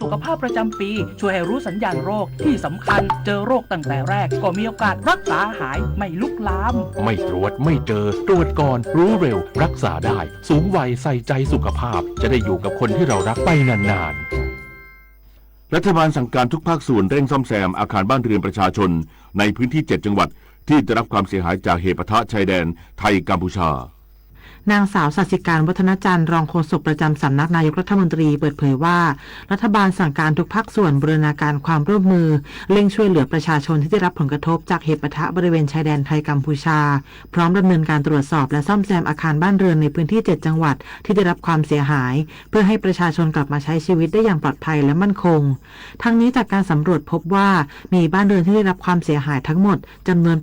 สุขภาพประจำปีช่วยให้รู้สัญญาณโรคที่สำคัญเจอโรคตั้งแต่แรกก็มีโอกาสรักษาหายไม่ลุกลาม ไม่ตรวจไม่เจอตรวจก่อนรู้เร็วรักษาได้สูงวัยใส่ใจสุขภาพจะได้อยู่กับคนที่เรารักไปนานๆรัฐบาลสั่งการทุกภาคส่วนเร่งซ่อมแซมอาคารบ้านเรือนประชาชนในพื้นที่ 7 จังหวัดที่ได้รับความเสียหายจากเหตุปะทะชายแดนไทยกัมพูชานางสาวสัสิการวัฒนจันทร์รองโฆษกประจำสำนักนายกรัฐมนตรีเปิดเผยว่ารัฐบาลสั่งการทุกภาคส่วนบูรณาการความร่วมมือเร่งช่วยเหลือประชาชนที่ได้รับผลกระทบจากเหตุปะทะบริเวณชายแดนไทยกัมพูชาพร้อมดำเนินการตรวจสอบและซ่อมแซมอาคารบ้านเรือนในพื้นที่ 7 จังหวัดที่ได้รับความเสียหายเพื่อให้ประชาชนกลับมาใช้ชีวิตได้อย่างปลอดภัยและมั่นคงทั้งนี้จากการสำรวจพบว่ามีบ้านเรือนที่ได้รับความเสียหายทั้งหมดจำนวน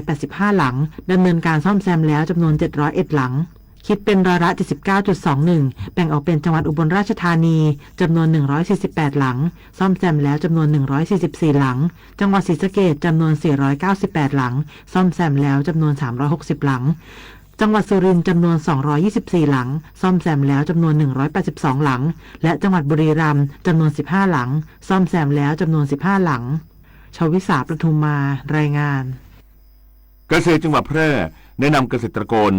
885หลังดำเนินการซ่อมแซมแล้วจำนวน701หลังคิดเป็นร้อยละ 79.21 แบ่งออกเป็นจังหวัดอุบลราชธานีจำนวน148หลังซ่อมแซมแล้วจำนวน144หลังจังหวัดศรีสะเกษจำนวน498หลังซ่อมแซมแล้วจำนวน360หลังจังหวัดสุรินทร์จำนวน224หลังซ่อมแซมแล้วจำนวน182หลังและจังหวัดบุรีรัมย์จำนวน15หลังซ่อมแซมแล้วจำนวน15หลังชวิสาประทุมมารายงานเกษตรจังหวัดแพร่แนะนำเกษตรกร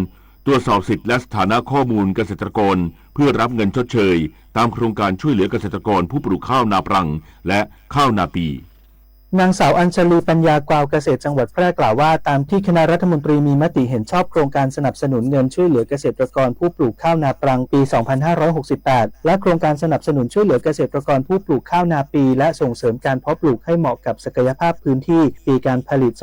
ตรวจสอบสิทธิและสถานะข้อมูลเกษตรกรเพื่อรับเงินชดเชยตามโครงการช่วยเหลือเกษตรกรผู้ปลูกข้าวนาปรังและข้าวนาปีนางสาวอัญชลีปัญญากวาวเกษตรจังหวัดแพร่กล่าวว่าตามที่คณะรัฐมนตรีมีมติเห็นชอบโครงการสนับสนุนเงินช่วยเหลือเกษตรกรผู้ปลูกข้าวนาปรังปี 2568 และโครงการสนับสนุนช่วยเหลือเกษตรกรผู้ปลูกข้าวนาปีและส่งเสริมการเพาะปลูกให้เหมาะกับศักยภาพพื้นที่ปีการผลิต 2568/2569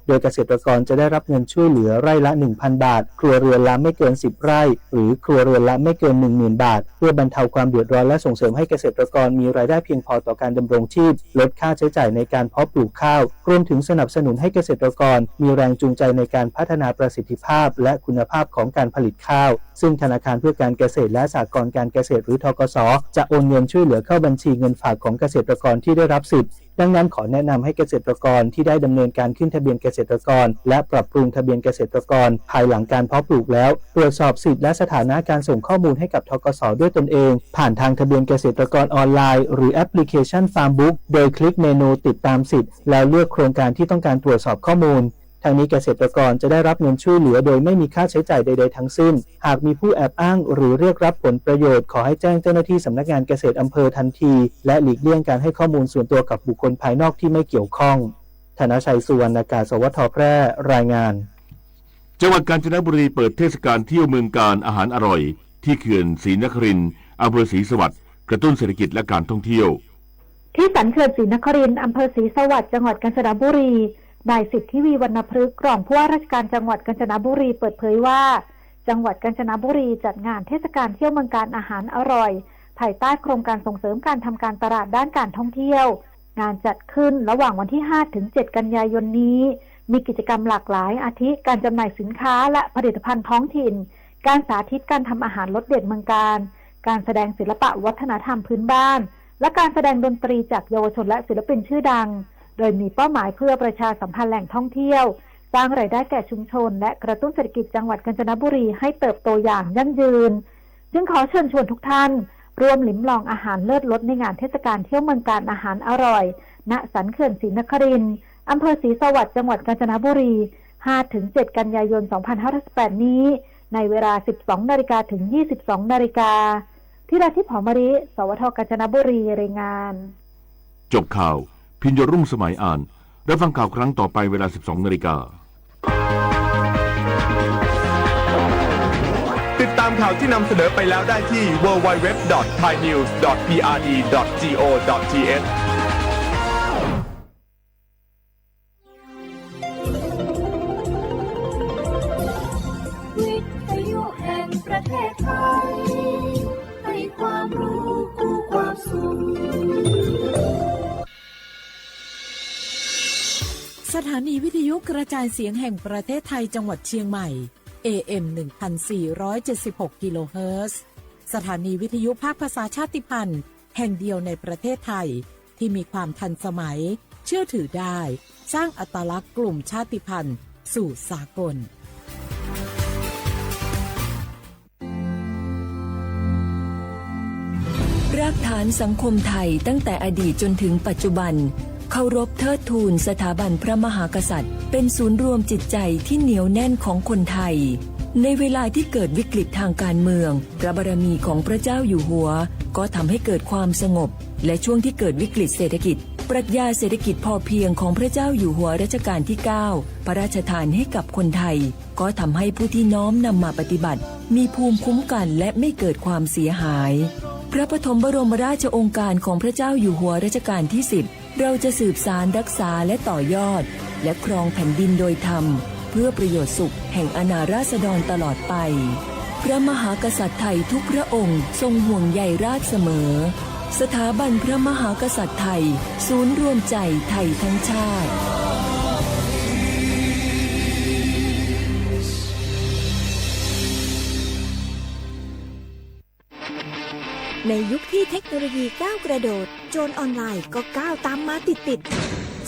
โดยเกษตรกรจะได้รับเงินช่วยเหลือไร่ละ 1,000 บาทครัวเรือนละไม่เกิน 10 ไร่หรือครัวเรือนละไม่เกิน 10,000 บาทเพื่อบรรเทาความเดือดร้อนและส่งเสริมให้เกษตรกรมีรายได้เพียงพอต่อการดำรงชีพลดค่าใช้จ่ายในการเพาะปลูกข้าวรวมถึงสนับสนุนให้เกษตรกรมีแรงจูงใจในการพัฒนาประสิทธิภาพและคุณภาพของการผลิตข้าวซึ่งธนาคารเพื่อการเกษตรและสหกรณ์การเกษตรหรือธกส.จะโอนเงินช่วยเหลือเข้าบัญชีเงินฝากของเกษตรกรที่ได้รับสิทธิ์ดังนั้นขอแนะนำให้เกษตรกรที่ได้ดำเนินการขึ้นทะเบียนเกษตรกรและปรับปรุงทะเบียนเกษตรกรภายหลังการเพาะปลูกแล้วตรวจสอบสิทธิและสถานะการส่งข้อมูลให้กับธกส.ด้วยตนเองผ่านทางทะเบียนเกษตรกรออนไลน์หรือแอปพลิเคชัน Farmbook โดยคลิกเมนูติดตามสิทธิ์แล้วเลือกโครงการที่ต้องการตรวจสอบข้อมูลทางนี้เกษตรกรจะได้รับเงินช่วยเหลือโดยไม่มีค่าใช้จ่ายใดๆทั้งสิ้นหากมีผู้แอบอ้างหรือเรียกรับผลประโยชน์ขอให้แจ้งเจ้าหน้าที่สำนักงานเกษตรอำเภอทันทีและหลีกเลี่ยงการให้ข้อมูลส่วนตัวกับบุคคลภายนอกที่ไม่เกี่ยวข้องธนชัยสุวรรณากาศสวทแพร่รายงานจังหวัดกาญจนบุรีเปิดเทศกาลเที่ยวเมืองการอาหารอร่อยที่เขื่อนศรีนครินทร์อำเภอศรีสวัสดิ์กระตุ้นเศรษฐกิจและการท่องเที่ยวที่สันเขื่อนศรีนครินทร์อำเภอศรีสวัสดิ์จังหวัดกาญจนบุรีนายสิทธิวีวรรณพฤกษ์รองผู้ว่าราชการจังหวัดกาญจนบุรีเปิดเผยว่าจังหวัดกาญจนบุรีจัดงานเทศกาลเที่ยวเมืองการอาหารอร่อยภายใต้โครงการส่งเสริมการทำการตลาดด้านการท่องเที่ยวงานจัดขึ้นระหว่างวันที่ 5-7 กันยายนนี้มีกิจกรรมหลากหลายอาทิการจำหน่ายสินค้าและผลิตภัณฑ์ท้องถิ่นการสาธิตการทำอาหารรสเด็ดเมืองการการแสดงศิลปะวัฒนธรรมพื้นบ้านและการแสดงดนตรีจากเยาวชนและศิลปินชื่อดังโดยมีเป้าหมายเพื่อประชาสัมพันธ์แหล่งท่องเที่ยวสร้างรายได้แก่ชุมชนและกระตุ้นเศรษฐกิจจังหวัดกาญจนบุรีให้เติบโตอย่างยั่งยืนจึงขอเชิญชวนทุกท่านร่วมลิ้มลองอาหารเลิศรสในงานเทศกาลเที่ยวเมืองการอาหารอร่อยณสันเขื่อนศรีนครินทร์อำเภอศรีสวัสดิ์จังหวัดกาญจนบุรี 5-7 กันยายน 2568 นี้ในเวลา 12 นาฬิกาถึง 22 นาฬิกาที่ราธิผมริสวทกาญจนบุรีรายงานจบข่าวพิญญรุ่งสมัยอ่านรับฟังข่าวครั้งต่อไปเวลา 12 นาฬิกาติดตามข่าวที่นำเสนอไปแล้วได้ที่ www.thainews.prd.go.thวิทยุแห่งประเทศไทยให้ความรู้คู่ความสุขสถานีวิทยุกระจายเสียงแห่งประเทศไทยจังหวัดเชียงใหม่ AM 1476 กิโลเฮิรตซ์สถานีวิทยุภาคภาษาชาติพันธุ์แห่งเดียวในประเทศไทยที่มีความทันสมัยเชื่อถือได้สร้างอัตลักษณ์กลุ่มชาติพันธุ์สู่สากล รากฐานสังคมไทยตั้งแต่อดีตจนถึงปัจจุบันเคารพเทิดทูนสถาบันพระมหากษัตริย์เป็นศูนย์รวมจิตใจที่เหนียวแน่นของคนไทยในเวลาที่เกิดวิกฤตทางการเมืองพระบารมีของพระเจ้าอยู่หัวก็ทำให้เกิดความสงบและช่วงที่เกิดวิกฤตเศรษฐกิจปรัชญาเศรษฐกิจพอเพียงของพระเจ้าอยู่หัวรัชกาลที่ 9พระราชทานให้กับคนไทยก็ทำให้ผู้ที่น้อมนำมาปฏิบัติมีภูมิคุ้มกันและไม่เกิดความเสียหายพระปฐมบรมราชโองการของพระเจ้าอยู่หัวรัชกาลที่ 10เราจะสืบสานรักษาและต่อยอดและครองแผ่นดินโดยธรรมเพื่อประโยชน์สุขแห่งอาณาราษฎรตลอดไปพระมหากษัตริย์ไทยทุกพระองค์ทรงห่วงใยราชเสมอสถาบันพระมหากษัตริย์ไทยศูนย์รวมใจไทยทั้งชาติในยุคที่เทคโนโลยีก้าวกระโดดโจรออนไลน์ก็ก้าวตามมาติด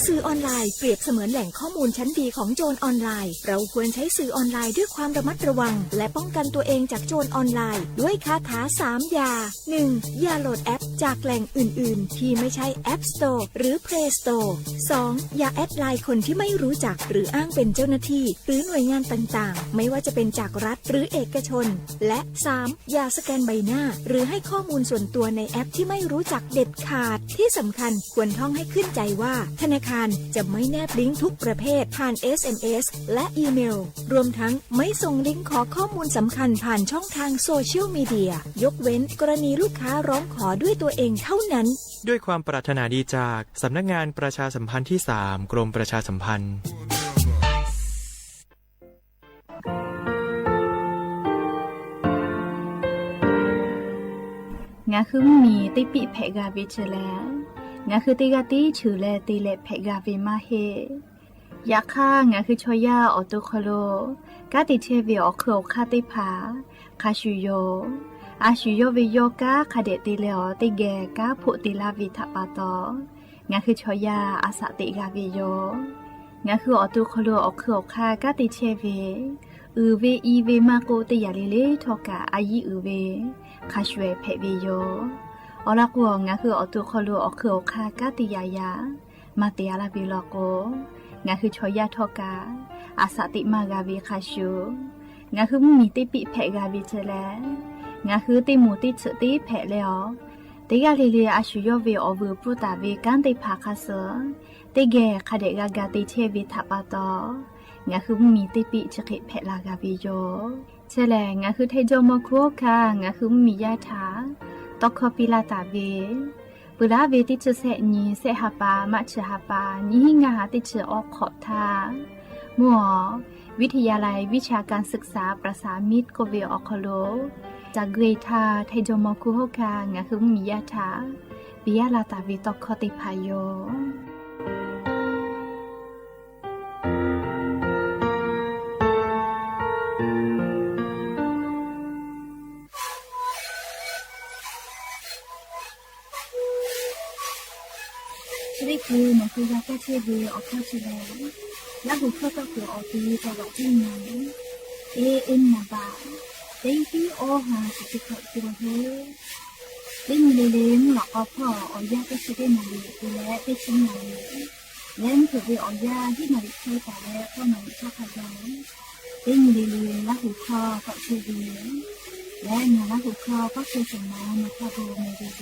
สื่อออนไลน์เปรียบเสมือนแหล่งข้อมูลชั้นดีของโจรออนไลน์เราควรใช้สื่อออนไลน์ด้วยความระมัดระวังและป้องกันตัวเองจากโจรออนไลน์ด้วยคาถา3อย่า 1. อย่าโหลดแอปจากแหล่งอื่นๆที่ไม่ใช่ App Store หรือ Play Store 2. อย่าแอดไลน์คนที่ไม่รู้จักหรืออ้างเป็นเจ้าหน้าที่หรือหน่วยงานต่างๆไม่ว่าจะเป็นจากรัฐหรือเอกชนและ 3. อย่าสแกนใบหน้าหรือให้ข้อมูลส่วนตัวในแอปที่ไม่รู้จักเด็ดขาดที่สำคัญควรท่องให้ขึ้นใจว่าธนาคารจะไม่แนบลิงก์ทุกประเภทผ่าน SMS และอีเมลรวมทั้งไม่ส่งลิงก์ขอข้อมูลสำคัญผ่านช่องทางโซเชียลมีเดียยกเว้นกรณีลูกค้าร้องขอด้วยตัวเองเท่านั้นด้วยความปรารถนาดีจากสำนักงานประชาสัมพันธ์ที่ 3 กรมประชาสัมพันธ์งาคือมีติปิเพกาบิชแลงาคือติกาติชื่อแลติเลเพกาวิมาเฮยาค่างาคือชอยาออโตโคโลกาติเชวิออโคคาติพาคาชูโยอาชูโยวิโยกาคาเดติเลอติเกกาพุติลาวิทาปาโตงาคือชอยาอาสติกาวิโยงาคือออโตโคโลออโคคากาติเชวิเวอีเวมาโกติยาเลเลทอกาอายีเวคาชเวเพวิโยอลักวงงาคืออตุคอลูอคือคากาติยายามาเตียลาบิลโกงาคือชอยาทอกาอาสติมากาวิคาชูงาคือมีติปิเพกาวิเจเลงาคือติมูติฉติเพเลอติกาลิลีอาชุโยเวอวูปรุตาเวกันติภาคาเสติเกคาเดกากาติเชวิทัปาตองาคือมีติปิฉกิเพลากาวิโยเชเลงาคือเทโจโมคุคางาคือมียาถาตอกคอปิลาตาเวปุระเวติจุเสนีเสหปามัชหปานิหิงาติจออกขอบทามัววิทยาลัยวิชาการศึกษาประสานมิตรโกเวออคโลจากเกรทาไทโจมอคุโฮกางาคือมียาถาปิยาลาตาเวตอกคอติพายโยนี่คือมันคือยาแก้เชื้อเวออกเข้าเชื้อแล้วหัวข้อก็คือออกดีแต่ว่าที่ไหนเอ็นมาบ้าเต็งที่โอหาสิเขาตัวเธอเต็งเลี้ยงหลอกเอาพ่อเอายาแก้เชื้อได้มาเลยและได้ชิ้นมาเลยแล้วถือว่าเอายาที่มาใช้แต่แล้วก็มาชอบขยันเต็งเลี้ยงแล้วหัวข้อก็เชื้อเวอและมาแล้วหัวข้อก็คือสมองมาข้าวโพดในเดือด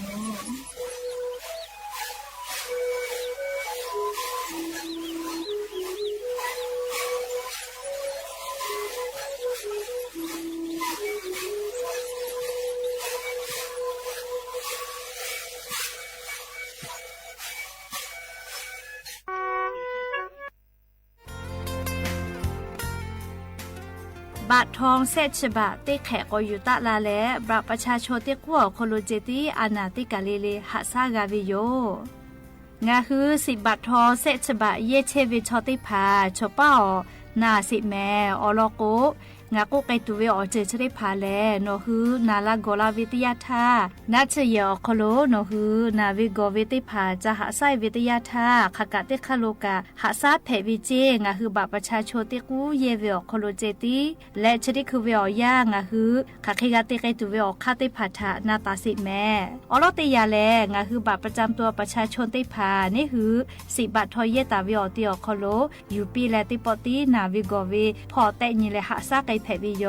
บาททองเศษฉบะเตแขกอยุตะลาและบราประชาชนเตกัวโคโลเจติอานาติกาเลเลหัสากาวิโยงาคือ10 บาททองเศษฉบะเยเชวิชอติพาชป้านาสิแมออลโก งากูไกตัวเวอเจชได้พาแลโนฮือนาลาโกลาวิทยาธานาเชยอคโลโนฮือนาวิโกวิติพาจะหาไซวิทยาธาขกะเตคาโลกาหาซาเพวิเจงาฮือบาประชาชนติกูเยเวอคโลเจติและชดิคือเวอย่างาฮือขะเคกะเตไกตัวเวอคาติพาทานาตาสิแม่ออลเตยาแลงาฮือบาประจำตัวประชาชนติพานี่ฮือ10 บาททอยเยตาเวอติอคโลยูปีและติปอตินาวิโกเวพอแต่ญิเลหาซาไกเพวิโย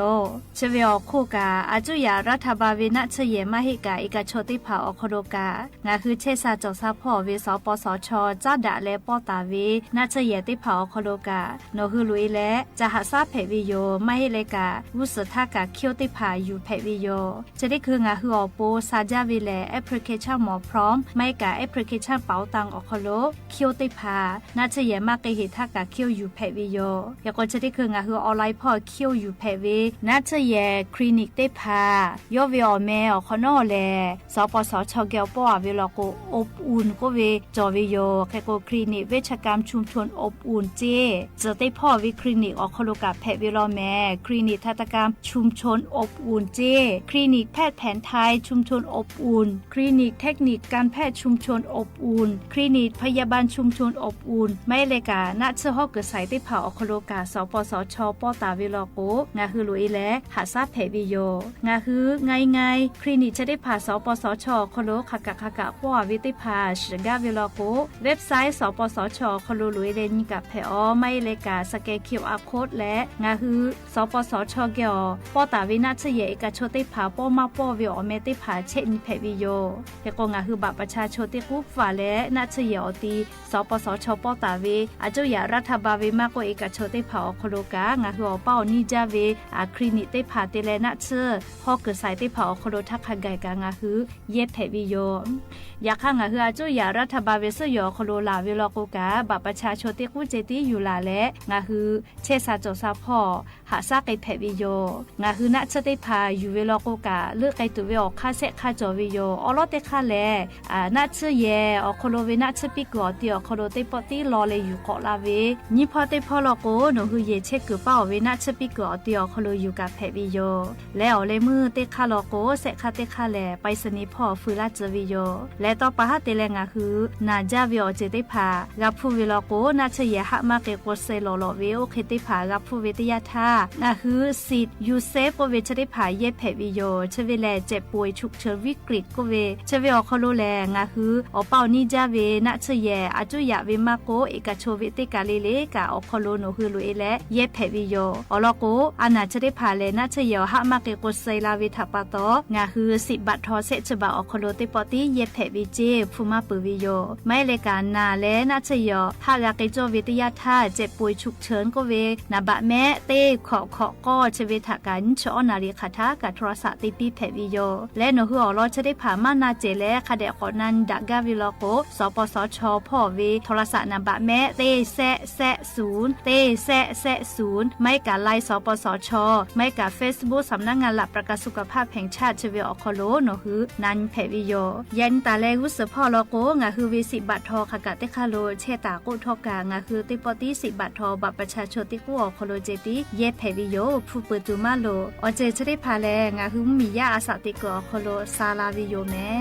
เชเวอคู่กาอาจุยารัฐบาลเวนะเชเยมาหิกาอิกาโชติพาอคโลกางาคือเชซาจอซาพ่อเวสปสชจ้าดะและปอตาเวนะเชเยติพาอคโลกาโนคือลุยและจะหาซาเพวิโยไม่ให้เลกาวุสทากาเคียวติพาอยู่เพวิโยจะได้คืองาคืออโปซาจาเวแลแอปพลิเคชันหมอพร้อมไม่กาแอปพลิเคชันเป๋าตังอคโลเคียวติพานะเชเยมาเกหิทากาเคียวอยู่เพวิโยยากจะได้คืองาคือออนไลน์พ่อเคียวอยู่เพเวนะเชเยคลินิกติพายอเวอแมอคอนอแลสปสชเกลปอเวลโกอบอุ่นก็เวจอวิโยแคโกคลินิกเวชกรรมชุมชนอบอุ่นเจจะได้พ่อวิคลินิกอคโลกาแพทย์เวลแมคลินิกทัตกรรมชุมชนอบอุ่นเจคลินิกแพทย์แผนไทยชุมชนอบอุ่นคลินิกเทคนิคการแพทย์ชุมชนอบอุ่นคลินิกพยาบาลชุมชนอบอุ่นไม่เลกานะเชฮอกเกิดใส่ได้เผาอคโลกาสปสชปอตาเวลโกงาคือลุยและหาซาเพวิโยงาคือไงคลินิกจะได้ผ่าสปสชคโลขกะปอวิติพาชกาเวลโกเว็บไซต์สปสชคโลลุยเลนกับเพอไม่เลกาสแกน QR Code และงาคือสปสชเกอปอตาวินาเชเยกะโชติพาปอมาปอวิอเมติพาเชนิเพวิโยแต่ก็งาคือบัตรประชาชนติกุฝาและนาเชเยอตีสปสชปอตาเวอาจุยารัฐบาลเวมากกว่าเอกชนติพาคโลกางาคืออเป้านิจาเวคลินิกติพาเตเลนะเชฮอกเกิดใส่ติพาคโลทักขไกกางาคือเย็บเพวิโยอยากข้างาคืออาจุยารัฐบาลเวสยอคโลลาเวลโกกาบัตรประชาชนติกุเจติอยู่ลาและงาคือเชซาโจซาพ่อหาซาไกเพวิโยงาคือนะเชติพาอยู่เวลโกกาเลือกไกตัวเวอคาเซคาจอวิโยอลอเตคาแลนะเชเยอคโลเวนะเชปิกอติอคโลติปอติลอเลอยู่เกาะลาเวนิพอติพอลโกโนคือเยเชกเป้าเวนะเชปิกอติอคโลอยู่กับเพวิโยแล้วเลมือเตคาลโกเซคาเตคาแลไปสนิพอฟืลาจวิโยและต่อปะฮะเตเลงาคือนาจาวิโอเจติพากับผู้เวลโกนะเชเยหะมาเกโกเซโลโลเวโอเคติพากับผู้วิทยาธานะคือสิทธิ์ยูเซฟก็เวชติพาเยเพวิโยเชเวแลเจ็บป่วยฉุกเฉินวิกฤตก็เวเชเวอคโลแลงาคืออเป้านิจาเวนะเชเยอาจุยะเวมาโกเอกโชวิติกาเลเลกาอคโลโนคือลุเอและเยเพวิโยอลโกอานาเชติพาเลนะเชเยหะมาเกโกเซลาวิทาปะโตงาคือ10 บาททอเซฉบะอคโลติปอติเยเพวิเจฟูมาปุวิโยไม่เลกานาและนะเชเยหะกาเกโจวิทยาธาเจ็บป่วยฉุกเฉินก็เวนาบะแม่เต้ขอก็เชเวทากันชอนาริคาทากับโทรศัพท์ติปีเพวิโยและโนคืออลอเชติพามานาเจและคาเดกอนันดากาวิโลโกสปสชพ่อเวโทรศัพท์นาบะแม่เต้แซะ0เต้แซะ0ไม่กาไลสปสชไม่กา Facebook สำนักงานหลักประกันสุขภาพแห่งชาติเชเวอคโลโนคือนันเพวิโยยันตาเลกุสพ่อโลโกงาคือวิ10 บาททอขกะเตคาโลเชตากุทอกางาคือติปอติ10 บาททอบัตรประชาชนติกุอคโลเจติเยเพวิโยผู้เปิดตูมาโลอเจชได้พาแลงาคือมียาอาสาติกอคโลซาลาวิโยแม่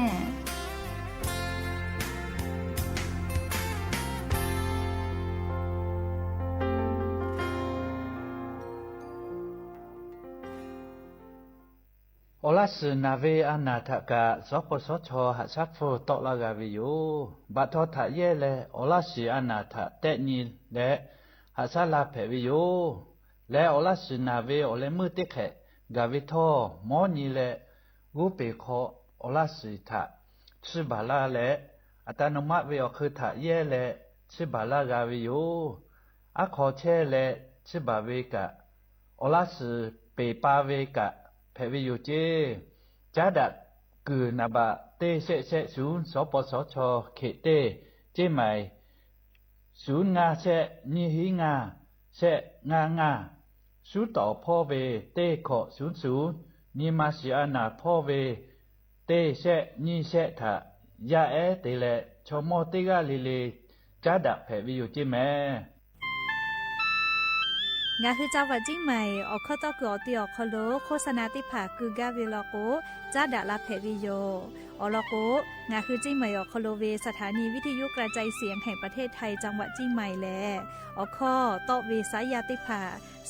โอลาสนาเวอนาทกะสปสชหะซักโฟตอลากาวิโยบัทอทะเยเลโอลาสอนาทะเตนีและหะซาลาเพวิโยและโอลาสนาเวโอเลมือติแขกาวิทอมอนีและกูเปขอโอลาสทะชิบาลาและอัตโนมัติเวอคือทะเยและชิบาลากาวิโยอะขอเชและชิบาเวกะโอลาสเปปาเวกะเพวิโยเจจาดักคือนาบะเตเซศูนย์สปสชเขเตเจใหม่ศูนย์งาเซนิหิงาเซงาสูต่อพ่อเวเตขอ00นิมาสิอานาพ่อเวเตเซนิเซทะยาเอเตเลชมอติกาลิเลจาดักเพวิโยเจแม่ งาคือจังหวัดจิ้งใหม่ออกข้อต่อเกือตีออกคโลโฆษณาติผาคือกาเวลโกจ้าดาลาเพวิโยอลโกงาคือจิ้งใหม่ออกคโลเวสถานีวิทยุกระจายเสียงแห่งประเทศไทยจังหวัดจิ้งใหม่แลออกข้อต่อเวสายาติผา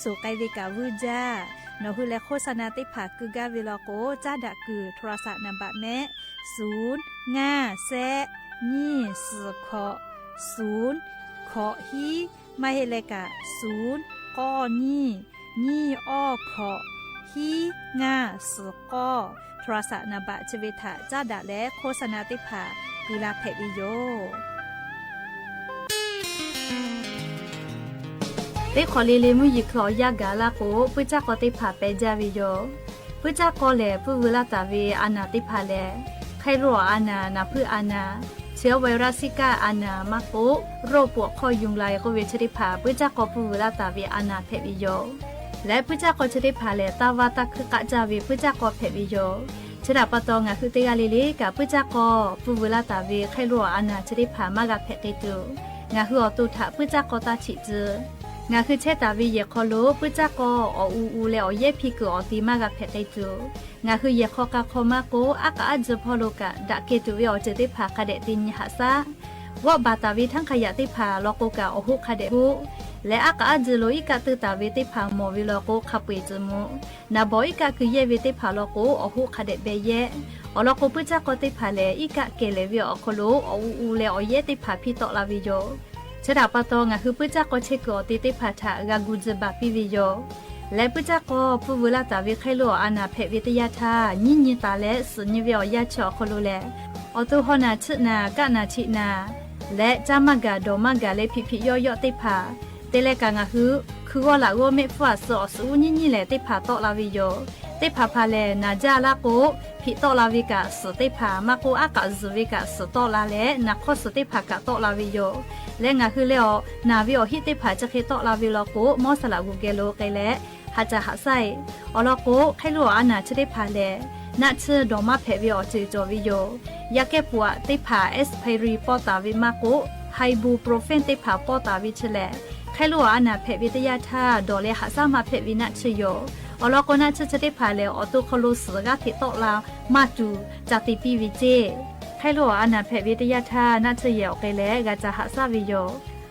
สู่ไกเวกาวืจ้านอฮือและโฆษณาติผาคือกาเวลโกจ้าดาคือโทรศัพท์นำบะแม่0 5 แซนี่สือขอ0ขอฮีมาเฮเลกะ0ก้อนี่อ้อขอฮีง่าสือก้อโทรศัพท์นำบะชเวทะจ้าดาและโฆษณาติผากุลาเพวิโยเตขอลีลีมุยิคลอยากาลาโกปุจักกติผาเปจาวิโยปุจักกอเลปุเวลาตาเวอานาติผาเลไครัวอานานาพืออานาเชื้อไวรัสซิก้าอานามาโกโรคปวดคอยุงลายก็เวชริผาปุจักกอปุเวลาตาเวอานาเพวิโยและปุจักกอชริผาเลตาวาตาคือกะจาเวปุจักกอเพวิโยชดาปตองะคือเตกาลีลีกับปุจักกอปุเวลาตาเวไครัวอานาชริผามากะเพกิตุงะคืออตุถะปุจักกอตาฉิจืงาคือเชตาวีเยคอโลปุจักกออูเลอเยพิกอตีมากะเพกิตุงาคือเยคอกะคอมาโกอากาจพอโลกะดะเกตุเวอเจติผากะเดตินหะซาว่าบาตาวีทั้งขยะติผาโลโกกะอหุคาเดบุและอากาจโลอิกะตุตาวีติผาโมวิโลโกขับเวจมุนาบอิกะคือเยเวติผาโลโกอหุคาเดเบเยอโลโกปุจักกอติผาเลอิกะเกเลเวอคโลอูเลอเยติผาพิตอลาวิโยชดาปตองะคือปุจักกอเชกอติติผาทะกากุจบะปิวิโยและปุจักกอปุเวลาตาวิไคโลอานาเพวิทยาทาญิตาและสุญญเวอยาชอคโลแลอตุหนาชนากะนาชินาและจามากาโดมากาเลพิพิยอติผาเตเลกางะคือว่าละโอเมฟัวสอสูญิแลติผาตอลาวิโยติผาพาเลนาจาลาโกพิตอลาวิกะสติผามาโกอากาซุวิกะสตอลาเลนักขสติผากะตอลาวิโยและงะคือเลอนาวิโอฮิติผาจะเคตอลาวิโลโกมอสลากุเกโลไกและหาจะหาไซอลโกไคโลอานาชติผาเลนัชดอมาเพวิโอจิจอวิโยยาเกปัวติผาเอสไพรีปอตาวิมาโกไฮบูโปรเฟนติผาปอตาวิชเลไคโลอานาเพวิทยาทาดอเลหาซามาเพวินัชโยอลโกนัชชติผาเลอตุคโลสกะติตอลามาจูจติปิวิเจไคโลอานาเพวิทยาทานัชเยอไกเลกะจะหาซาวิโย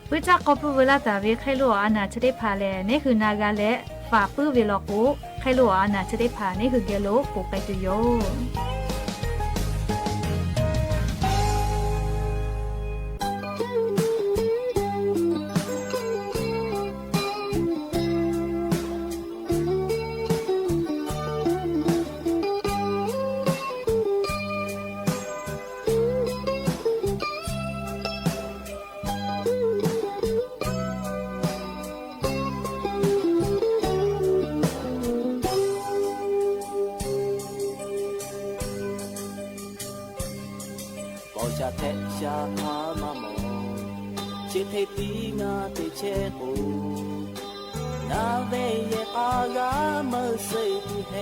ปุจักกอปุเวลาตาวิไคโลอานาชติผาเลนี่คือนากาเลฝาปื้อเวลโกไคโลอานาชติผานี่คือเกโลโกไกตุโยจะเทชาพามามองเชิดให้ปีงาเตเชกูนาเวเยอากาเมื่อใส่ที่เฮ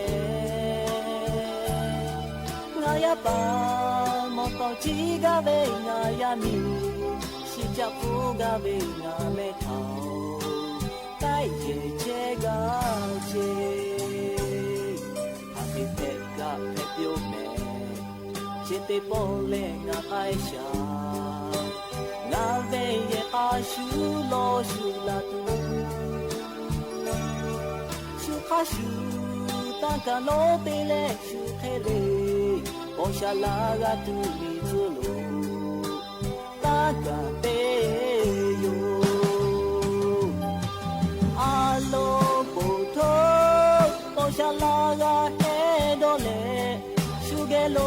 งายาปามอตอจีกาเวงายามีชิจับฟูกาเวงาเมทาวใต้เจเจกาเจหากเทกาเทเปียวเมจิตโปเลงาไอชางาเวเยอาชูโลชูลาตูชูคาชูตังกาโลเปเลชูเคเลโอชาลากาตูมิจูโลตากาเตโยอาโลปุโตโอชาลากาเฮโดเลชูเกโล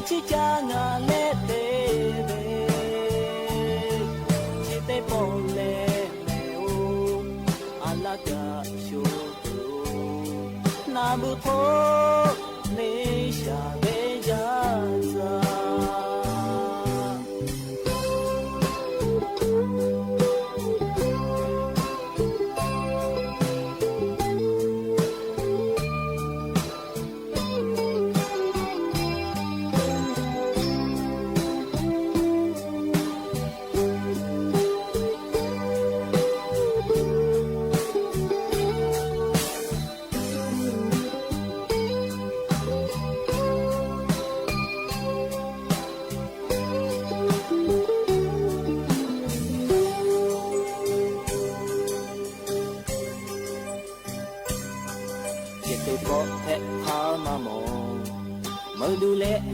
chicha nga le te ve chite pole me o alaga shu na bu tho ne sha be ja za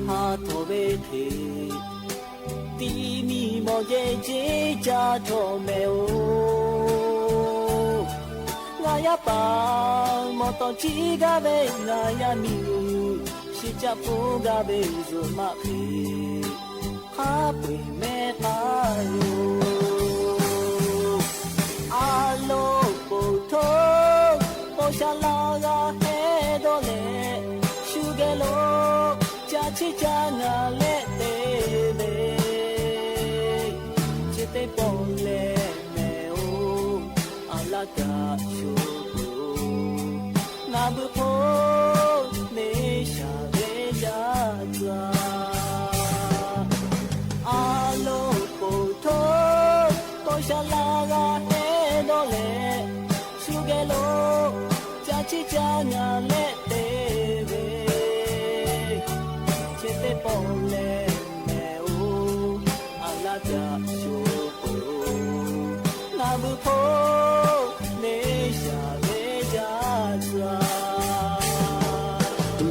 ဟာတော်ပဲခေတီမီမော်ရဲ့ကြေးကြတော်မဲအိုငါရပါမော်တော်ကြီးကပဲငါရမီရှိချဖို့ကပဲဆိုမှခေဟာပွေမဲအာယိုအာလိုပို့ထိုးပေါ်ရှာလာကဟဲတော့လေရှုကလေးချာချီချာငါလက်သေးသေးချစ်တဲ့ပေါ်လေမဲအိုအလာကရှုနာဘဖို့နေရှာရဲကြသာအာလိုပို့ထိုးပေါ်ရှာလာကဟဲတော့လေရှုကလေးချာချီချာငါလက်သေးသေးချစ်တဲ့ပေါ်လေမဲအိုအလာကရှုနာဘဖို့နေရှာရဲကြသာ တ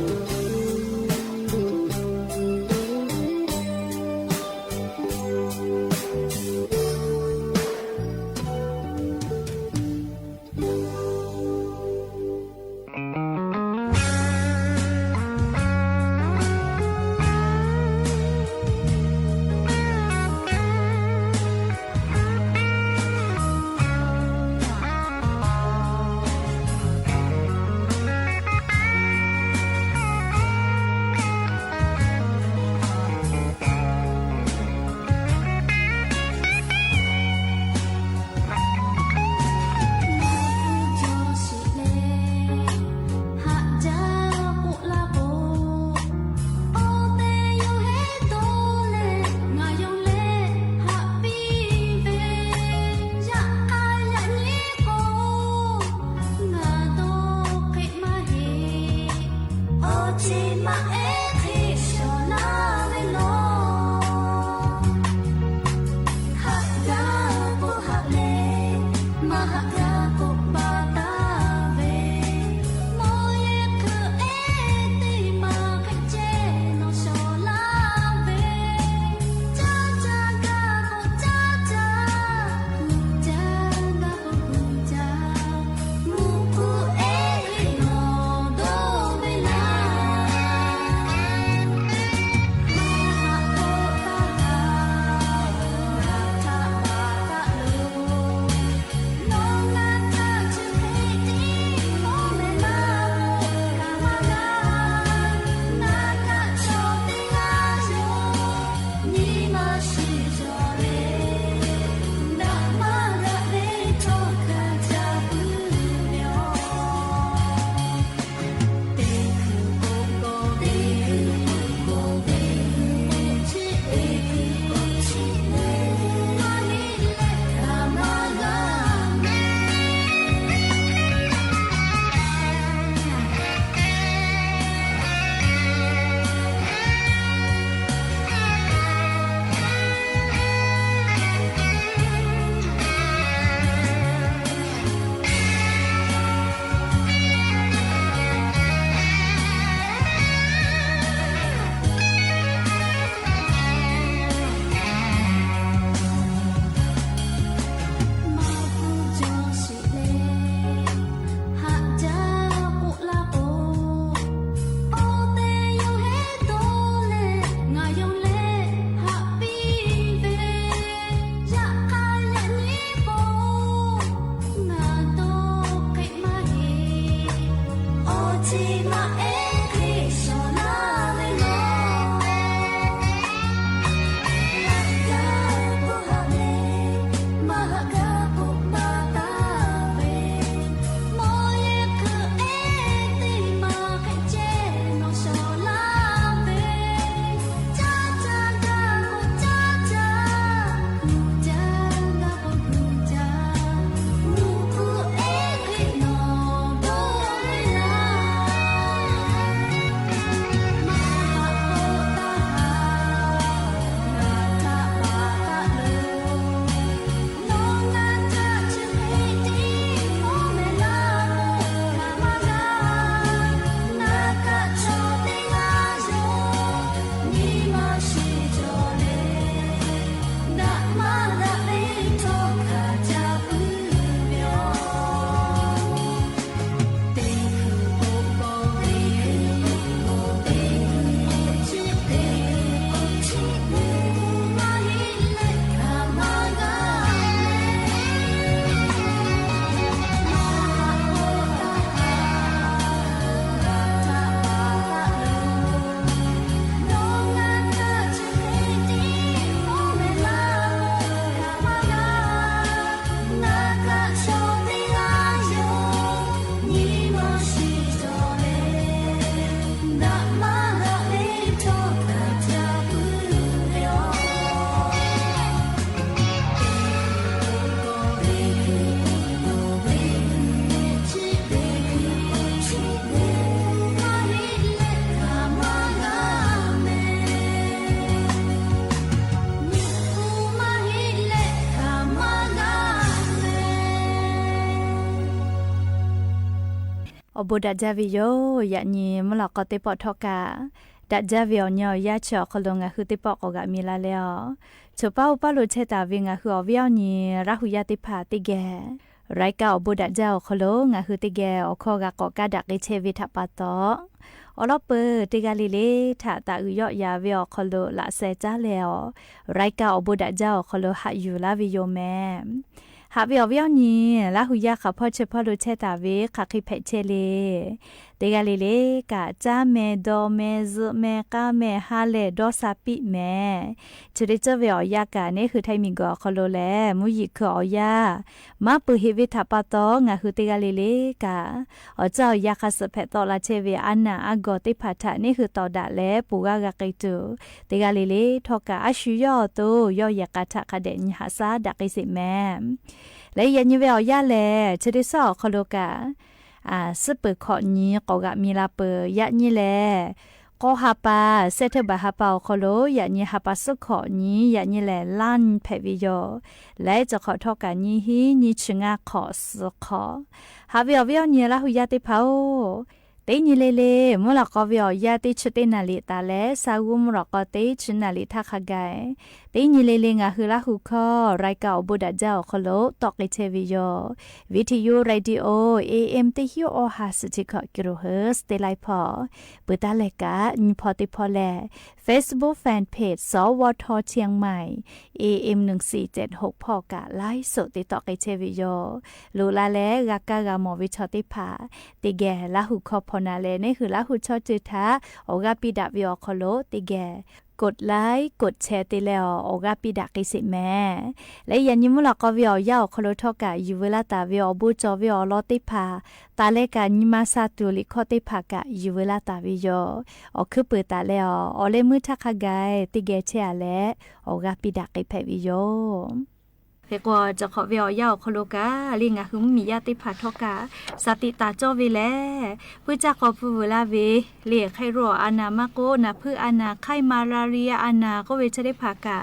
อบูดาจาวิโยยะนีมลอกอติปอทอกาดัจจาวิโอยยะชอคลงะคือติปอกอกะมีลาเลอชุป้าอุปลุเชตาวิงะคืออวิโอนีราหุยะติพาติแกไรกาอบูดาจาคลงะคือติแกอคอกะกอกะดักเชวิทปาตออลอเปติกาลิเลทาตาอุยอยาวิโอคลละเซจาเลอไรกาอบูดาจาคลหะอยู่ลาวิโยแมหาวิโอวิโอนีลาหุยะขะพ่อเชพ่อลุเชตาวิขะคิเพเชเลติกาลิเลกะจาเมโดเมซเมกาเมฮาเลดอซาปิเมจุดิเจวิโอยากะนี่คือไทมิงกอคโลแลมุยิคออยามาปุฮิวิทาปาตองะคือติกาลิเลกะอเจ้ายาคาสเพตอลาเชเวอันนาอากอติพัทะนี่คือตอดะแลปูกากะกิตุติกาลิเลทอกะอาชุยอโตยอยากะทะคะเดญหาซาดักอิสิแมและยันยิเวอยาแลจุดิซอคโลกะสเปขอนี้ก็กะมีลาเปยะนี่แลก็ฮาปาเซเทบะฮาปาคโลยะนี่ฮาปาสขอนี้ยะนี่แลลั่นเพวิโยและจะขอทอกะนี้ฮีนี่ชงะขอสขอฮาวิโอวิโอนี่ละหุยะติพาโอเตนี่เลมุลกอวิโอยะติชุเตนาลิตาเลซากุมรกอเตชุนาลิทาคาไกเตนี่เลงะคือละหุคอไรกาอบุดาเจ้าคโลตอกเลเทวิโยวิทยุเรดิโอ AM ติฮิโอฮาสติคกิโลเฮิรตซ์เตไลพอปุตาเลกะนิพอติพอแล Facebook Fanpage สวทเชียงใหม่ AM 1476พอกะไลฟ์สดติตอกเลเทวิโยลูลาเลกะกะกะมอวิชอติพาติแกละหุคอพอนาเลนี่คือละหุชอจิทาโอกาปิดาวิโอคโลติแกกดไลค์กดแชร์ติแล้วโอกาปิดากิสิแม่และยันยิมุลกอวิโอยาคโลทอกะยูเวลาตาวิโอบูจอวิโอลอติพาตาเลกานิมาซาตุลิคอติพากะยูเวลาตาวิโยออคือเปิดตาแล้วออเลมือทักขะไกติแกเชอะและโอกาปิดากิเพวิโยเฮกว่าจะขอเวียวยาวคโลกาลิงะคือมียาติพัทกาสติตาจอเวแลผู้จักขอผู้เวลาเวเลียไข้รัวอานามาโกนะพืออานาไข้มาลาเรียอานาก็เวจะได้พากา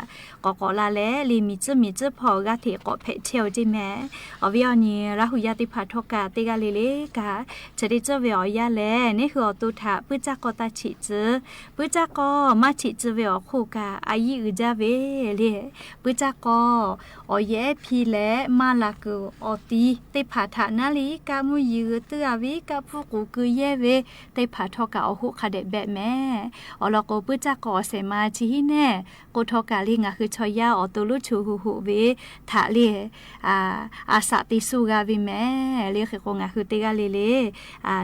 กอลาแลลิมีจืพอกะเถกอเพเทียวจิแมอเวียนี้ราหุยาติพัทกาติกาลิเลกาจะได้เจอเวียวยาแลนี่คืออตุถาผู้จักกอตาฉิจืผู้จักกอมาฉิจืเวียคู่กาอายิอุจาเวเลผู้จักกอเยพีและมาลากูออตีเตผาฐานาลีกามุยือเตือวิกาฟูกูคือเยเวเตผาทอกาอหุคาเดแบแม่อลโกปุจักกอเสมาชิฮิแน่กูทอกาลิงะคือชอยาอตุลุชูหูหูเวถาเลอาสาติสุกาวิแม่เรียกกงะคือเตกาเล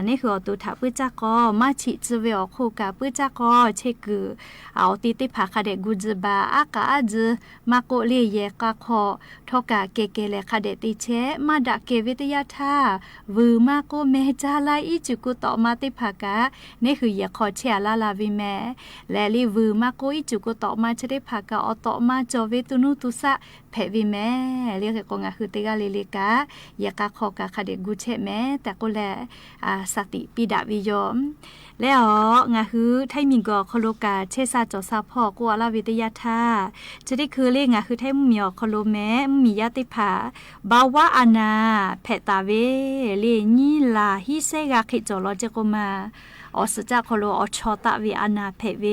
นี่คืออตุถาปุจักกอมาชิจเวอคูกาปุจักกอเชกือเอาติเตผาคาเดกุจบาอากาจมาโกเลเยกาคอทอกาเกเกเลคาเดติเชมาดะเกวิทยาธาวือมาโกเมจาลาอิจุกุตอมาติภากะนี่คืออย่าขอเชลาลาวิแมและลิวือมาโกอิจุกุตอมาชะได้ภากะอตอมาจอเวตุนุตุสะเพวิแมเรียกกงะคือเตกาลิลิกะอย่ากะขอกะคาเดกุเชแมแต่ก็แลสติปิดาวิยมแล้วงะคือไทมิงกอคโลกาเชซาจอซาพอกวลาวิทยาธาจะได้คือเลงะคือไทมีอคโลแมมียาติภาบาวะอานาเพตาเวเลนีลาฮิเซกะขิจอลอเจโกมาอสจักคโลอชอตะวิอานาเพเว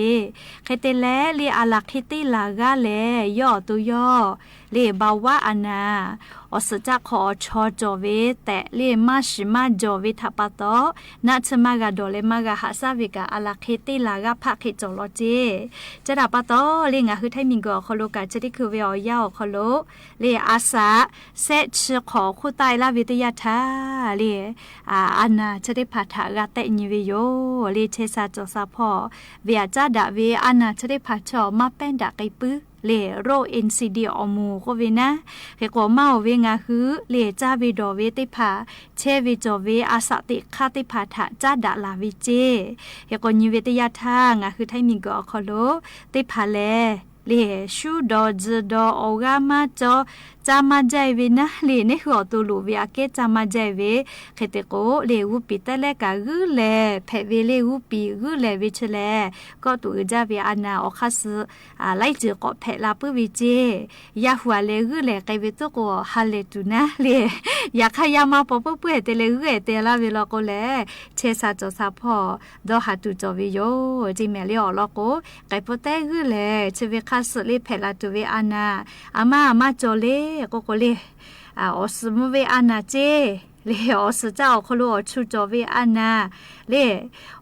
เคเตเลเลอาลักคิติลากาเลย่อตุย่อเลบาวะอานาอสจักขอชอจอเวแต่เลมาชิมาจอเวทัปตอนาชมากาโดเลมากาหาซาวิกาอาลักคิติลากาภะขิจอลอเจจะดาปตอเลงะคือไทมิงกอคโลกาจะได้คือเวอยาคโลเลอาสาเซชขอคู่ใต้ลาวิทยาธาเลอานาจะได้พาถากาเตนิเวโยเลเชซาจอซาพอเวียจาดาเวอานาจะได้พาชอมาเป็นดาไกปื้อเลโรเอ็นซีดีออมูก็เวนะเฮกว่าเมาเวงาคือเลจ้าเวดอเวติพาเชวิจอเวอาสติคาติพาถาจ้าดาลาวิเจเฮกว่านิเวตยาทางาคือไทมิงกอคโลติพาเลเลชูดอจดอโอกามาจอ จามาใจเวนะเลในหัวตูลูเวอาเกจามาใจเวเคเตโกเลวูปีตะแลกะกึแลแพเวเลวูปีกึแลเวชแลก็ตูจาเวอานาออคัสไลจือก็แพลาปุวิเจยาหัวเลกึแลไกเวตโกฮาเลตุนะเลอยากให้ยามาปอปเปื่อเตเลกึเตลาเวลโกแลเชซาจอซาพอดอหาตุจอวิโยจิเมเลอลโกไกปเตกึแลเชเวคัสเลแพลาตุเวอานาอามาจอเลโกโกเลอสมเวอานาเจเลอสเจ้าคโลชูจอเวอานาเล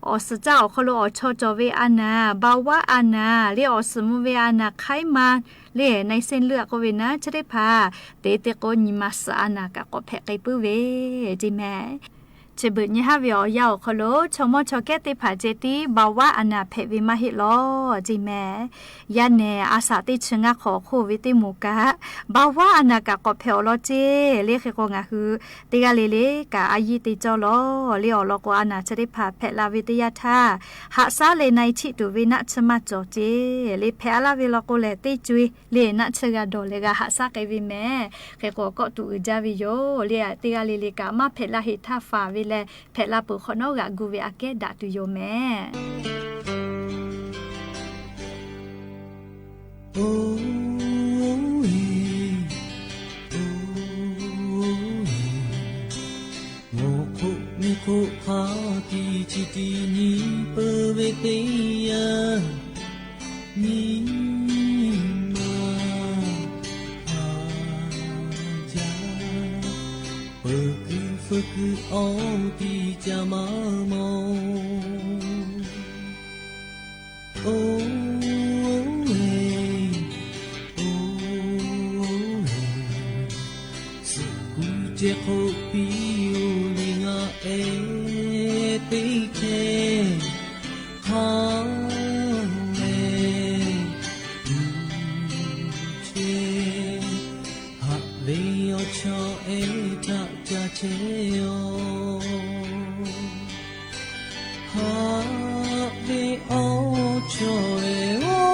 อสเจ้าคโลชอจอเวอานาบาวะอานาเลอสมเวอานาไขมาเลในเส้นเลือดก็เวนะจะได้พาเตโกนิมัสอานาก็แพไกปื้อเวจิแม่เจบุญยี่ห้าวิอยาวคโลชมชอแกติผาเจตีบาวะอานาเพวิมาฮิโลจิแม่ยันเนอาสาติชงะขอโควิติมูกะบาวะอานาก็เพอโลเจเลขก็งะคือติกาเลกะอายิติจอโลเลอโลกอานาจะได้พาเพลาวิทยาธาหาซาเลในชิตุวินะชมาจอเจเลเพลาวิโลโกเลติจุยเลนะชกะโดเลกะหาซาเกวิแม่เคก็ตุจาวิโยเลติกาเลกะมาเพลาหิทาฟาวิและเพลาปุขโนกะกูเวอาเกดาตุโยแม่โอ้ยโมคุมิคุคาติจิตินิเปเวเตยะนิมาอาจาเปกุฟกุออติจามามอโอ้เจโคปิโอลิงาเอติเคฮาเมเชฮะเวโอชอเอตะจาเชโอฮะเวโอชอเอโอ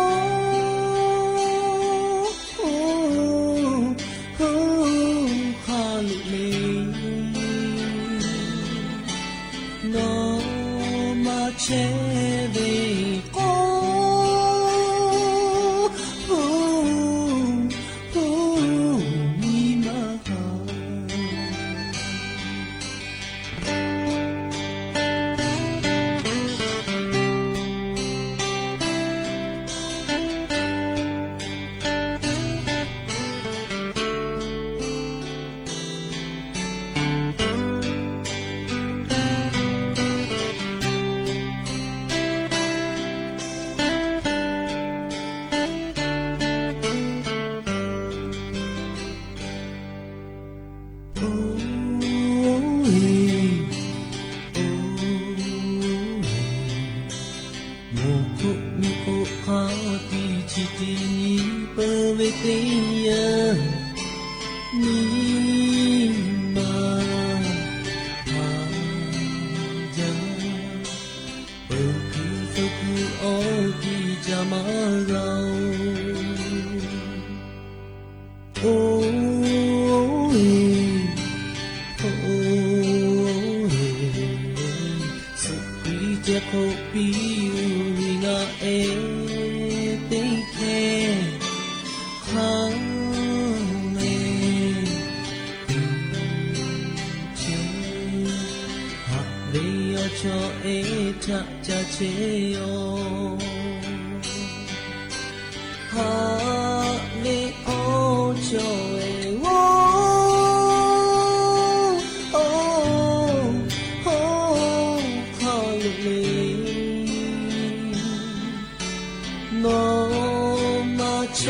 เช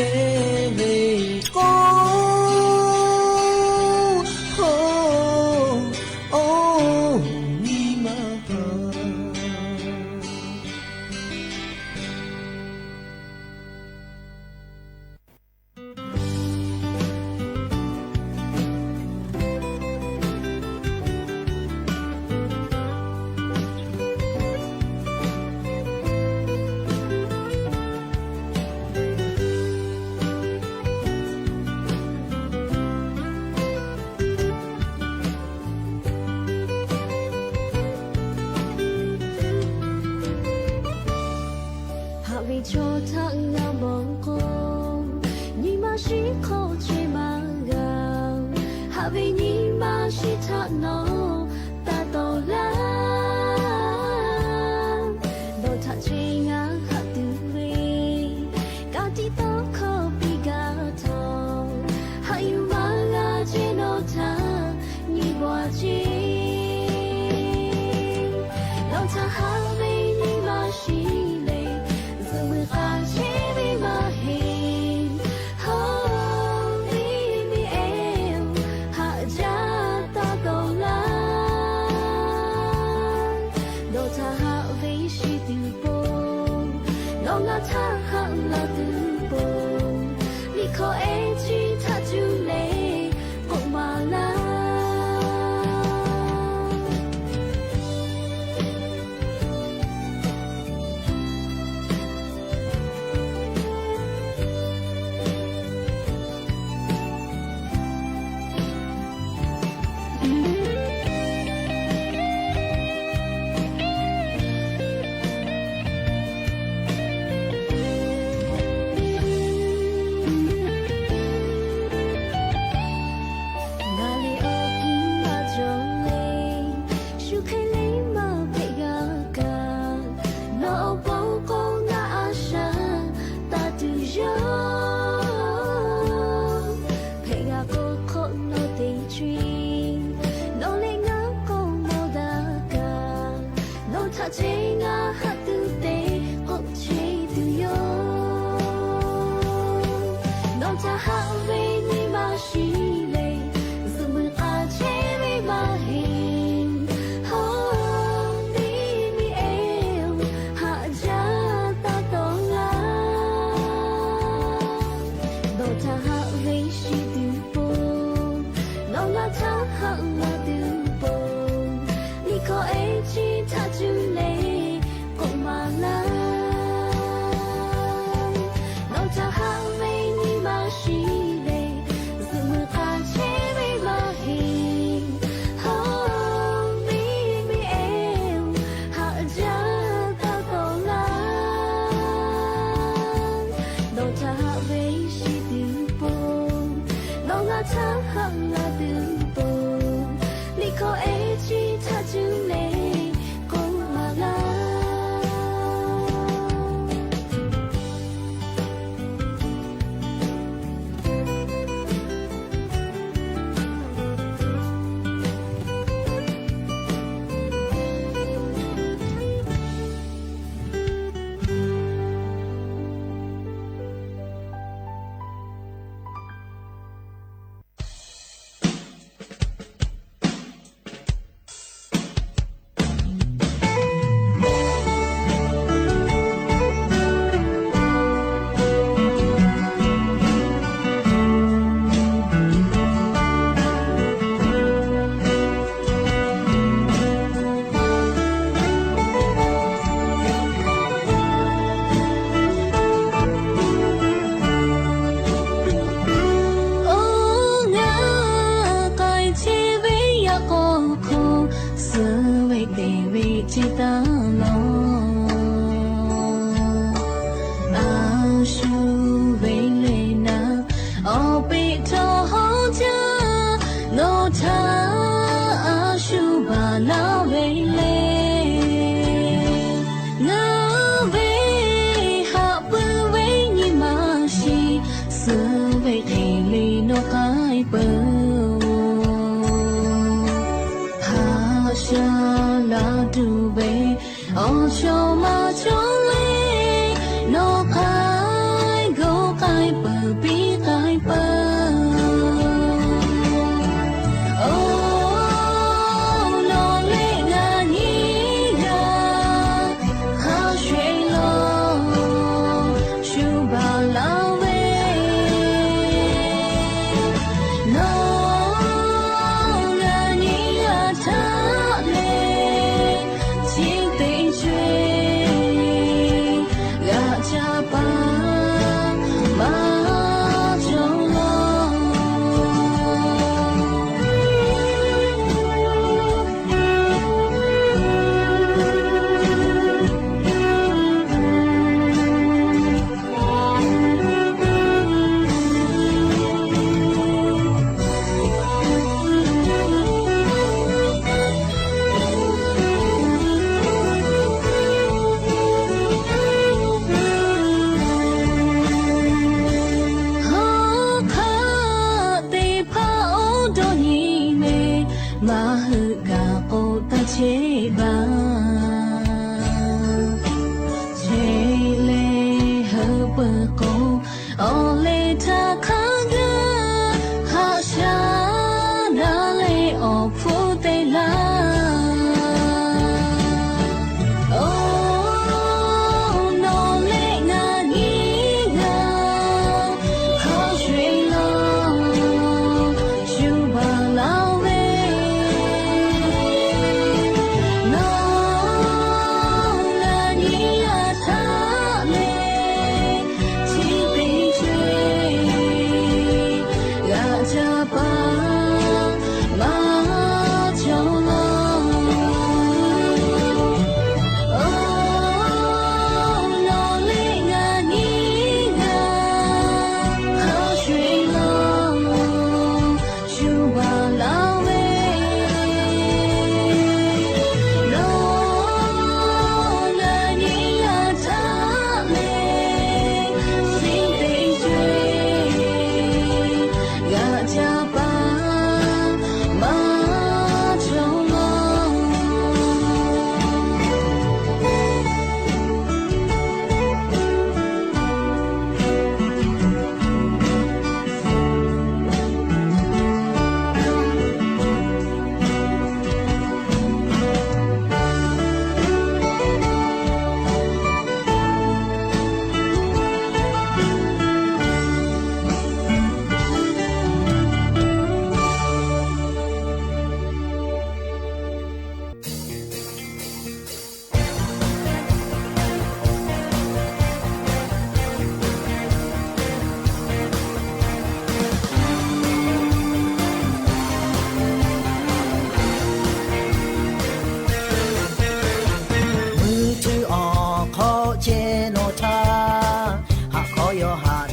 เวโกมีมาหา เ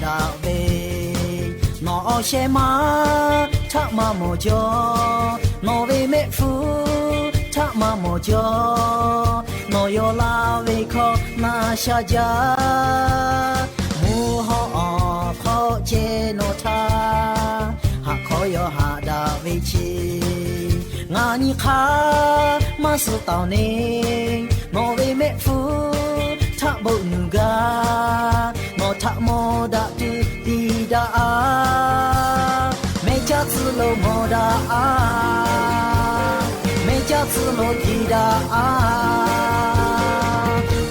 ดาเวนอเชมาทักมาโมจอนอเวเมฟูทักมาโมจอนอยลาเวคอนาชาจามูฮอขอเจโนทาหากขอยหาดาเวชีงานิคามาสุตาวเนโนเวเมฟูทักบุนุกาโนทักโมดาตุดีดาเมจัตโลโมดาเมจัตโลดีดา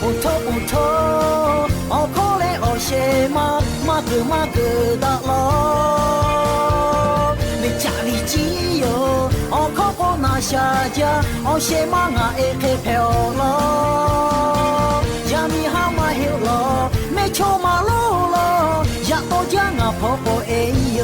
อุทอุทอโคเลโอเชมามากุดาโลเมจาลิจิโยอโคโคนาชาจาโอเชมางาเอเคเพโอโลยามีฮามาเฮโลเมโชมาโลโลยาโตจางาโพโปเอโย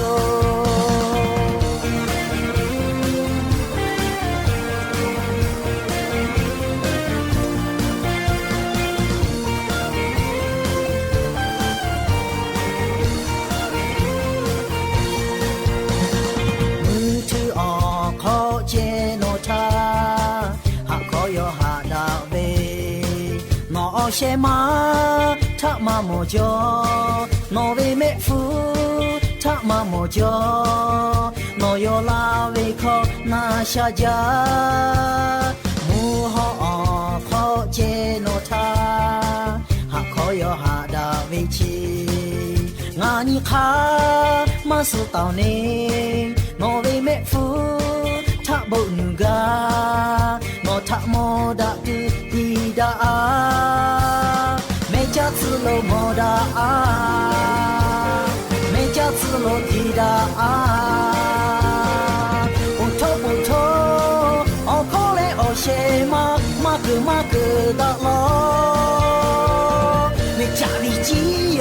เชมาทักมาโมจอนอเวเมฟูทักมาโมจอนอยลาเวคอนาชาจามูฮอขอเจโนทาหากขอยหาดาเวชีงานิคามาสุตาวเนนอเวเมฟูทักบุนุกานอทักโมดาตุดีดาเมจัตโลโมดาเมจัตโลดีดาอุทอุทอโคเลโอเชมากุดาโลเมจาลิจิโย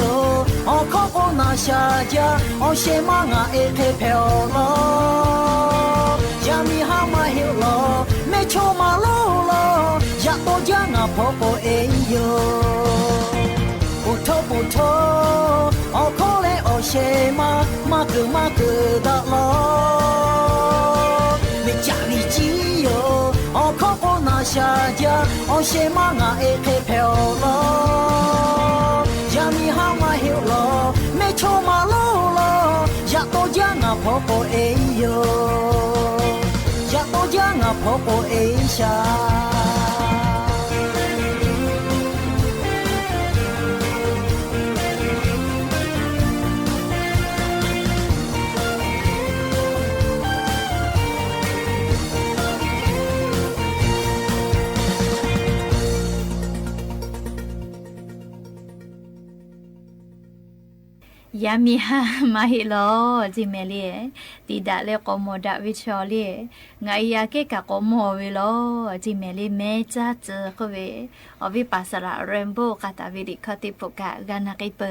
อโคโคนาชาจาโอเชมางาเอเคเพโอโลยามีฮามาเฮโลเมโชมาโลโลยาโตจางาโพโปเอโยปุโทโอโคเลโอเชมากุดาโลเมจาลิจิโยอโคโคนาชาจาโอเชมางาเอเคเพโอโลยามีฮามาเฮโลเมโชมาโลโลยาโตจางาโพโปเอโยยาโตจางาโพโปเอชายามีฮามาฮิโลจิเมลีติดาเลโกโมดาวิชอลีไงยาเกกะโกโมวิโลจิเมลีเมจัตคเวอวิปัสสระเรนโบกาตาวิริคติปุกะกานากิเป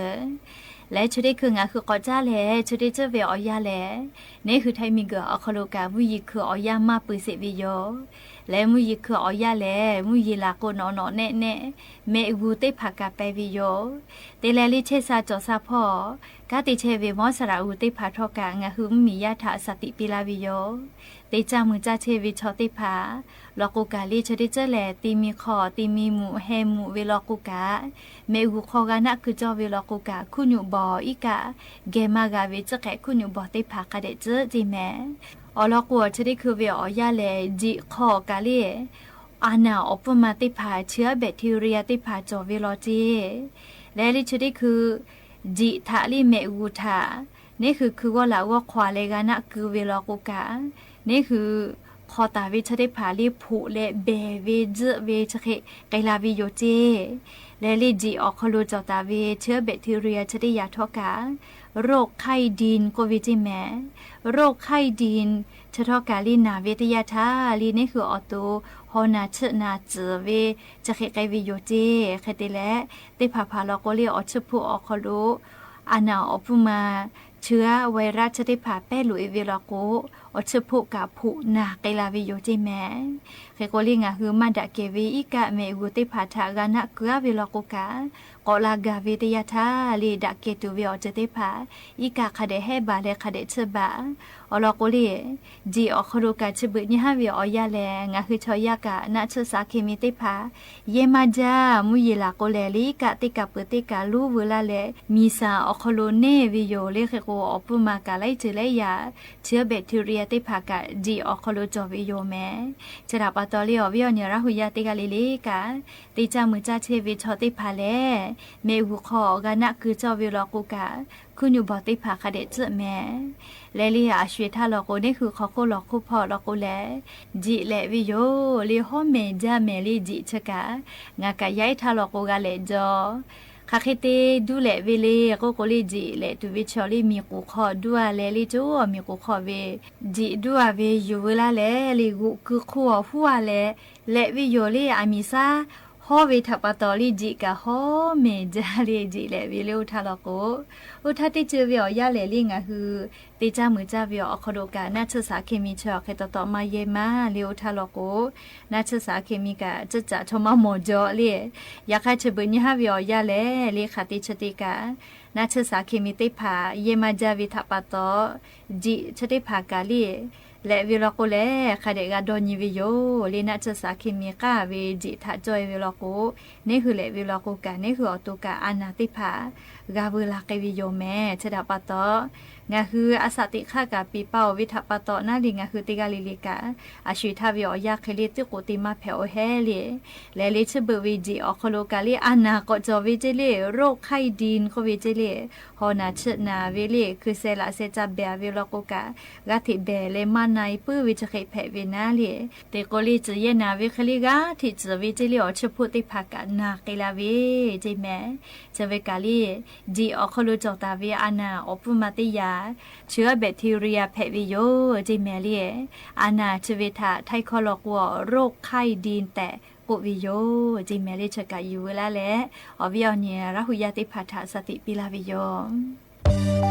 และชุดนี้คืองาคือกอจ้าแลชุดนี้เจเวออยาแลนี่คือไทยมีเกออคโลกามุยิคือออยามาปุเสวิโยและมุยิคือออยาแลมุยิลาโกนอนแน่เมอูเตภากาเปวิโยเตเลลิเชซาจอซาพ่อกาติเชเวมอสระอูเตภาทอกางาคือมียาถาสติปิลาวิโยเตจามือจาเชวิชอติภาลอกุกาลิชดิเจแลตีมีคอตีมีหมูเฮมูเวลอกุกาเมอูคอกานะคือจอเวลอกุกาคุญุบออีกาเกมากาเวจะแกคุญุบอติภากาเดเจจิแมอลอกัวชดิคือเวอยาแลจิคอกาลิอานาอปมาติภาเชื้อแบคทีเรียติภาจอเวลอจีและลิชดิคือจิทาลิเมอูทานี่คือว่าละว่าควาเลกานะคือเวลอกุกานี่คือคอตาวิชได้ผาลีผูและเบเวเจเวชะเคไกลาวิโยเจและลีจีออกคลูเจ้าตาเวเชื้อแบคทีเรียชนิดยาทอกาโรคไข้ดินโควิดแมโรคไข้ดินชะทอกาลีนาเวทยาทาลีนี่คือออโตฮอนาเชนาเจเวชะเคไกวิโยเจเคเตและเตผาพาลอโกเลียอชพูออกคลูอานาอปุมาเชื้อไวรัสชนิดผ่าแป้หลุยเวลาโกอชพุกาผูนาไกลาวิโยเจแมเคโกลิงาคือมาดะเกวีอีกะเมอุติผาทากานะเกวเวลาโกกาโก กอลากาเวตยาทาลีดักเกตุเวอเจติผาอีกาคาเดให้บาเลคาเดเชบาอลอโกลีจีออคโรกาชบึญฮาเวออยาแลงาคือชอยากะนะชสาเคมิติผาเยมาจามุยลาโกแลลีกะติกะเปติกาลูเวลาเลมีซาออคโลเนวิโยเลเคโกอปุมากาไลเจเลยาเชื้อแบคทีเรียติผากะจีออคโลจอวิโยแมจราปาตอลีอวิโอเนราหุยาติกาลิลีกาติจามุจาเชวิชอติผาเลเมหุคอกานะคือจอวิโลกุกาคุณอยู่บอติผาคาเดเจแม่และลีอาชวยทาลอโกนี่คือเขาโคลอคุพอลอโกแลจิเลวิโยลีฮอเมจาเมลีจิชกางากะย้ายทาลอโกกาเลจอคาคิเตดูเลเวเลโกโกลีจิเลตุวิชอลีมีกูขอดัวเลลีจูมีกูขอเวจิดัวเวอยู่เวลาเลลีกูคือขัวหัวเลวิโยลีอามิซาฮอเวทัปตอลีจิกะฮอเมจาลีจิเลวิเลอุทาลอโกอุทาติจือเวียเลลิงะฮือติจามือจาเวียอคโดกานาชสาเคมีชอเคตตอมาเยมาเลอุทาลอโกนาชสาเคมีกะจะจะชมาโมจอเลยาคาชบึญฮาเวียเลคาติชติกานาชสาเคมีติผาเยมาจาวิทัปตอจิชติผากาลีและวิลโกเลคาเดกาดอนิวิโยลีนัชสาเคมีกาเวจิทาจอยวิลโกนี่คือเลวิลโกกานี่คืออตุกาอานาติผากาเวลาเกวิโยแม่ชดาปตองาคืออาสติข้ากาปีเป้าวิทัปตอนาลิงาคือติกาลิลิกาอาชุยทาวิอยาเคลิติโกติมาเพอเฮลีและลิชเบวิจิอคโลกาลีอานาก็จอวิจิเลโรคไข้ดินโควิจิเลฮอนาชนาเวลีคือเซลาเซจาเบวิลโกกากาติเบเลมาไนปื้อวิจเคเพเวนาลีเตโกลิจเยนาวิคลิกาที่จวิจิเลอชพุติภากานาเกลาเวจิแมจเวกาลีจีอคโลจอตาเวอานาอปุมาติยาเชื้อแบคทีเรียเพวิโยจิเมเลียอานาชเวทาไทคอลอกวโรคไข้ดินแต่ปุวิโยจิเมเลียชกายูเวลาและอวิอเนียราหุยาติพัทธสติปิลาวิโยHãy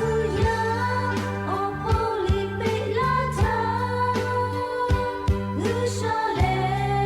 subscribe cho kênh Ghiền Mì Gõ để không bỏ lỡ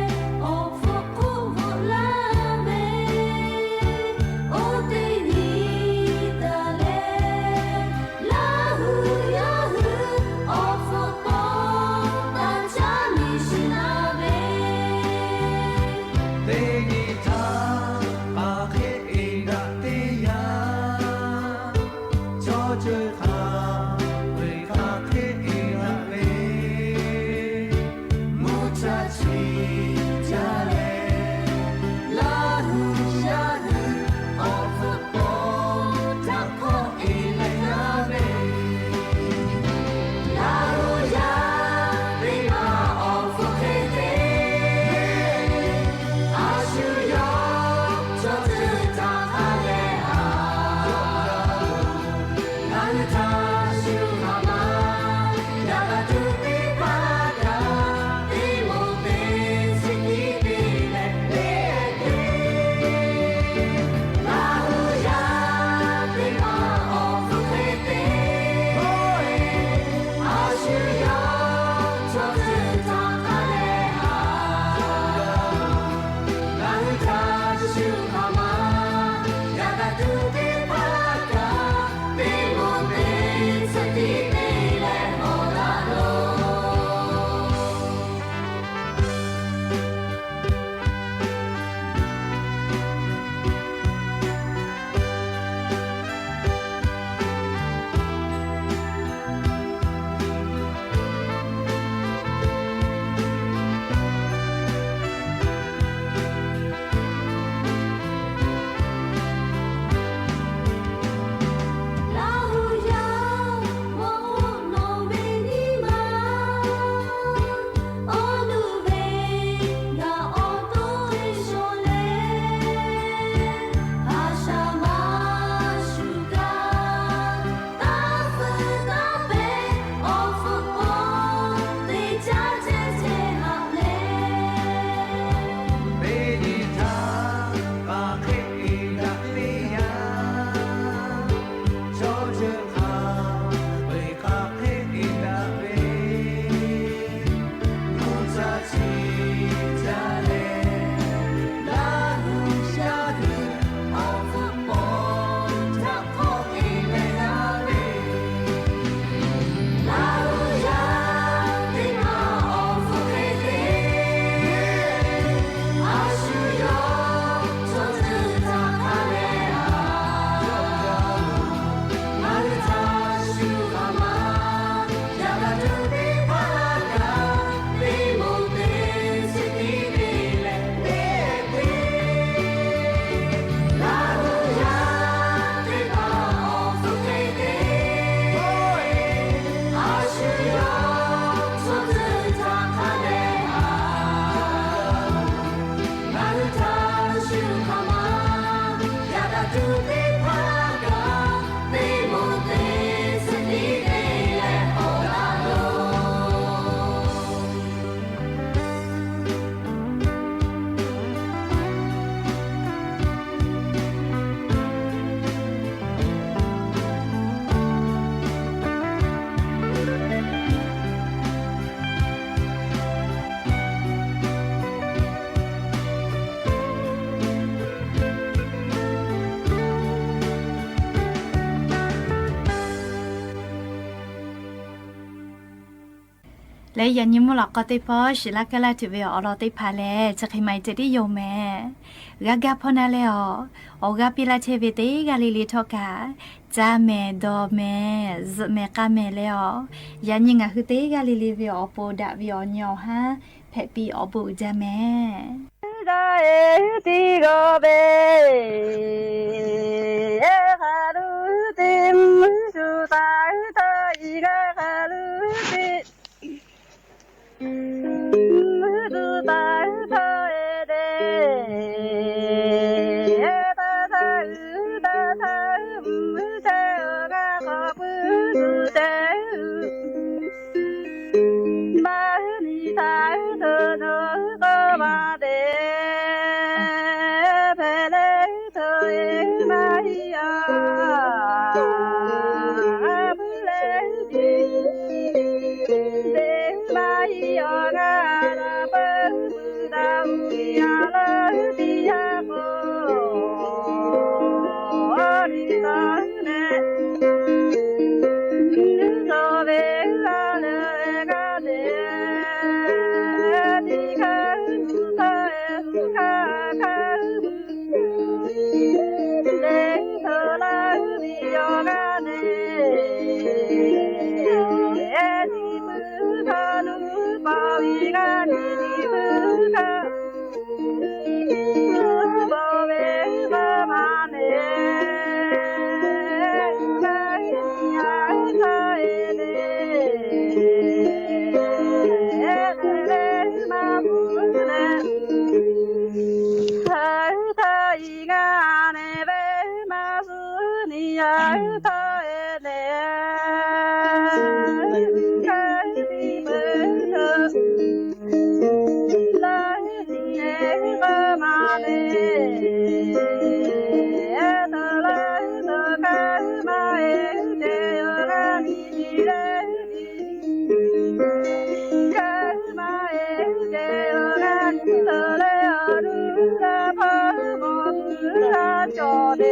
และยันยิมหลอกก็ติพอชิลักกะลาถือเวออลอติพาเลจะใครไม่จะได้โยแม่กากาพอนาเลอโอกาปิลาเทเวเตกาลิลิทอกาจาเมดอเมซเมกาเมเลอยันยิงะคือเตกาลิลิเวอโปดะเวอญอฮะเพปีอบูจาแม่ได้ติโกเบฮารุติมสุตาตาอีกาฮารุติสุตาตาเอเดตาตาตาตามุเตกาขอปุเตมานิตาโตโนโกมาเดเพเลโตเอมาฮิอาเพเลดิเดมาฮิอากาลาเปมุดาอุยาลาติยาโกริตาเนโตเวลาเลกาเดติคาสุคาเอสุคาคาเลโตลาดิโยกาเดเอติมุคานุปาวิกานิมุคาโบเวบามาเนกายาคาเอเดเอมาบุเนฮาทาอิกาเนเวมาสุนิยาทาเอเดกายติมุลาดิเอบามาเนตะลาตะกามาเอเดโยรานิเรกามาเอเดโยรานิตะเลอรุลาพะโมสุราโจเด